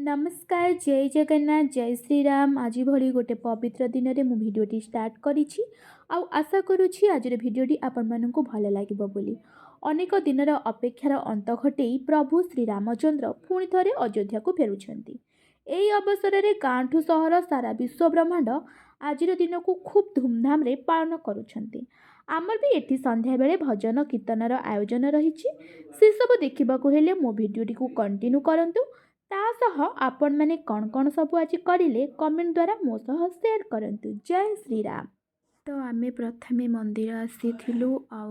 नमस्कार जय जगन्नाथ जय श्री राम आज भली गोटे पवित्र दिन में मु भिडटी स्टार्ट करी आशा करुँची आज भिडटी आपण मानक भल लगे बोली। अनेक दिन अपेक्षार अंत घटे प्रभु श्री रामचंद्र पुणी थे अयोध्या को फेरुंट। यही अवसर में गाँठू सहर सारा विश्व ब्रह्मांड आज दिन को खूब धूमधाम रे पालन करुँच। आमर भी एठी संध्या बेले भजन कीर्तनर आयोजन रही से सब देखा मो भिडटी को कंटिन्यू करंतु। आपण मैंने कौन सब आज करें कमेंट द्वारा मो सह शेयर करंतु। जय श्री राम। तो आमे प्रथमे मंदिर आसी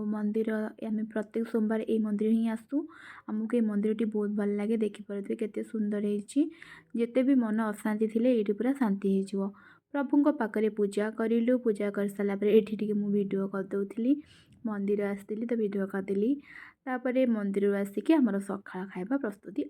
मंदिर आमे प्रत्येक सोमवार ये मंदिर ही आसू। आमको ये मंदिर बहुत भल लगे देखिपे केते सुंदर होते भी मन अशांति थिले ये पूरा शांति हो। प्रभु पाखे पूजा करूँ पूजा कर सारापर ये मुझे वीडियो करदे मंदिर आसती तो वीडियो करदेली तापर मंदिर आसिक आमर सकाळ खाଇବା प्रस्तुति।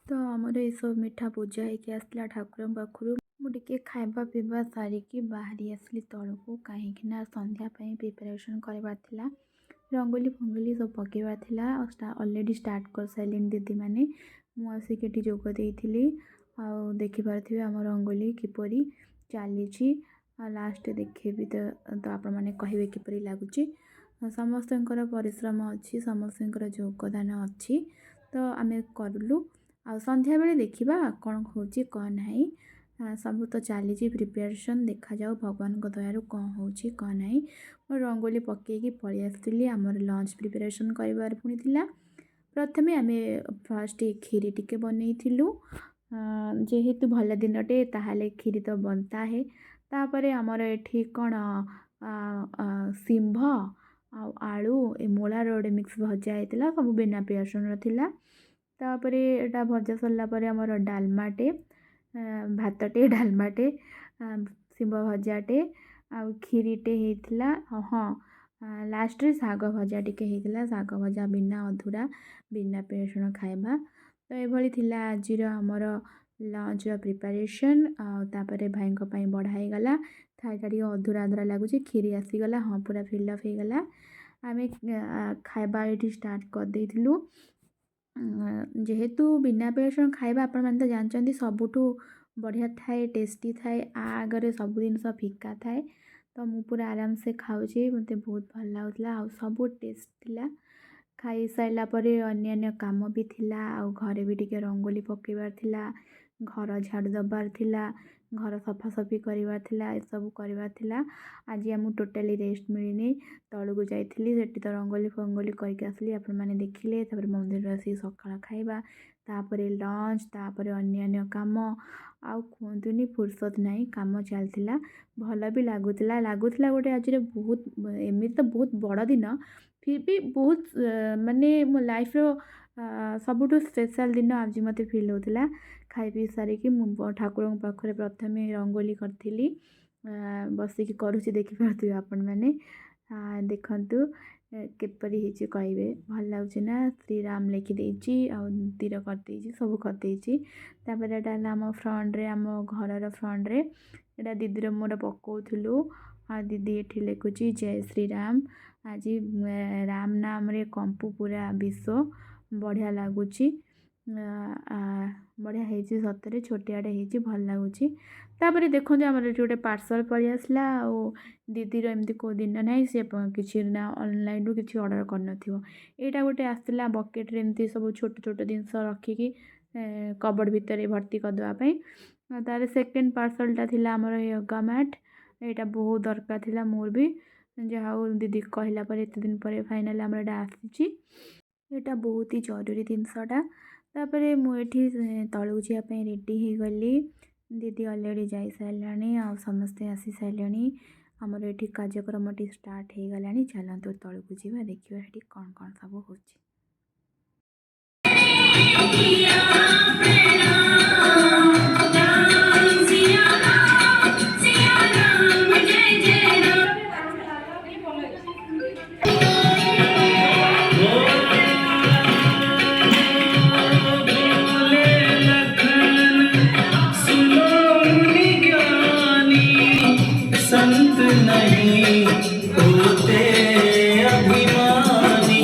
तो आमर ये सब मिठा पूजा होके आसला ठाकुर पाखु मुझे खाଇବା पीवा सारिकी बाहरी आसली तल को कहीं संध्या प्रिपरेशन करवार रंगोली फंगोली सब पकेबार अलरेडी स्टार्ट कर सारे दीदी मैंने मुझे जोगदी देखिपे आम रंगोली किपरि चली लास्ट देखेबी तो आपण मैंने कहे किपरि लगुच समस्त परिश्रम अच्छी समस्त योगदान अच्छी तो आम करूँ आ संध्या बेले देखा कौन हो कौन ना सब तो चली प्रिपरेशन देखा जाओ भगवान को दयारू कौन हो कौन ना मैं रंगोली पकईकी पलि आसती आमर लंच प्रिपरेशन कर पुणी थिला। प्रथमे आम फर्स्ट खीरी टिके बनई जेहेतु भल दिनटे ताहले खीरी तो बनता है तापर आमर एठी कौन सिंभ आलू मूला रोड मिक्स भजा होता सब बिना पियासन रहा। तापर एटा भजा सरला आमर डालमाटे भातटे डालमाटे सिंब भजाटे आ खीरीटे होता। हाँ लास्ट रे शाग भजा टिके होता शाग भजा बिना अधूरा बिना पियासन खाଇବା तो ये आज आमर लंच प्रिपरेशन तापर भाई बढ़ाई गला खाईटा अधूरा अधूरा लगुच खीरी आसीगला हाँ पूरा फिलअप हो गला आम खाଇବା ये स्टार्ट करदेलु जेहेतु बिना पियासन खाଇବା आपण मैंने तो जानते सबुठू बढ़िया थाए टेस्टी थाए आगरे सब जिनस फिका थाए तो मु पूरा आराम से खाऊे मत बहुत भल लगुला आ सब टेस्ट थिला। खाई सारा अन्य काम भी थिला आ घरे भी टिके रंगोली पकेबार थिला घर झाड़ू दबार थिला घर सफासफी करार थिला सब करार थिला। आज आम टोटाली रेस्ट मिलनी तलू को जाइली तो रंगोली फंगोली करके आसली आपण मैंने देखिले मंदिर आसी सकाळ खाଇବା तापर लंच तापर अन्य काम आखुनी फुर्सत नहीं काम चलता भल भी लगुला गोटे आज बहुत एमती तो बहुत बड़ दिन फिर भी बहुत माने मो लाइफ रो सबुठू स्पेशल दिन आज मत फिल होता खाई पी सारिकी ठाकुर पाखे प्रथमे रंगोली करी बसिकी करुँची देखिपे आपण मैंने देखु किपरि होची कहबे भल लगुच ना श्रीराम लिखिदेची आ तीर करदेची सब करदेची तापर एटा आम फ्रंट रे आम घर फ्रंट रे एटा दीदी मोर पकाउथुलु आ दीदी एठी लिखुची जय श्रीराम आज राम नाम रे ତାପରେ କମ୍ପୁ पूरा विश्व बढ़िया लगुच बढ़िया ହେଇଛି ସତରେ ଛୋଟିଆଟେ ହେଇଛି ଭଲ ଲାଗୁଛି। ତାପରେ ଦେଖନ୍ତୁ ଆମର ଏଠି ଗୋଟେ ପାର୍ସଲ ପଳେଇ ଆସିଲା ଆଉ ଦିଦିର ଏମିତି କେଉଁ ଦିନ ନାହିଁ ସେ କିଛି ନା ଅନଲାଇନରୁ କିଛି ଅର୍ଡ଼ର କରିନଥିବ। ଏଇଟା ଗୋଟେ ଆସିଥିଲା ବକେଟରେ ଏମିତି ସବୁ ଛୋଟ ଛୋଟ ଜିନିଷ ରଖିକି କବର୍ଡ଼ ଭିତରେ ଭର୍ତ୍ତି କରିଦେବା ପାଇଁ। ତାର ସେକେଣ୍ଡ ପାର୍ସଲଟା ଥିଲା ଆମର ୟୋଗା ମ୍ୟାଟ୍। ଏଇଟା ବହୁତ ଦରକାର ଥିଲା ମୋର ବି, ଯାହା ହଉ ଦିଦି କହିଲା ପରେ ଏତେ ଦିନ ପରେ ଫାଇନାଲି ଆମର ଏଇଟା ଆସିଛି। ଏଇଟା ବହୁତ ହି ଜରୁରୀ ଜିନିଷଟା। ତାପରେ ମୁଁ ଏଠି ତଳକୁ ଯିବା ପାଇଁ ରେଡ଼ି ହେଇଗଲି। ଦିଦି ଅଲରେଡ଼ି ଯାଇସାରିଲାଣି ଆଉ ସମସ୍ତେ ଆସିସାରିଲେଣି। ଆମର ଏଠି କାର୍ଯ୍ୟକ୍ରମଟି ଷ୍ଟାର୍ଟ ହେଇଗଲାଣି। ଚାଲନ୍ତୁ ତଳକୁ ଯିବା, ଦେଖିବା ଏଠି କ'ଣ କ'ଣ ସବୁ ହେଉଛି। संत नहीं होते अभिमानी,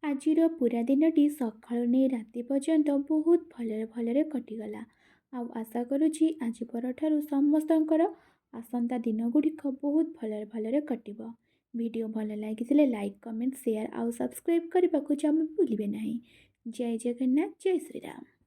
ଆଜିର ପୁରା ଦିନଟି ସକାଳୁ ନେଇ ରାତି ପର୍ଯ୍ୟନ୍ତ ବହୁତ ଭଲରେ ଭଲରେ କଟିଗଲା। ଆଉ ଆଶା କରୁଛି ଆଜି ପରଠାରୁ ସମସ୍ତଙ୍କର ଆସନ୍ତା ଦିନଗୁଡ଼ିକ ବହୁତ ଭଲରେ ଭଲରେ କଟିବ। ଭିଡ଼ିଓ ଭଲ ଲାଗିଥିଲେ ଲାଇକ୍, କମେଣ୍ଟ, ସେୟାର ଆଉ ସବସ୍କ୍ରାଇବ୍ କରିବାକୁ ଜମା ଭୁଲିବେ ନାହିଁ। ଜୟ ଜଗନ୍ନାଥ, ଜୟ ଶ୍ରୀରାମ।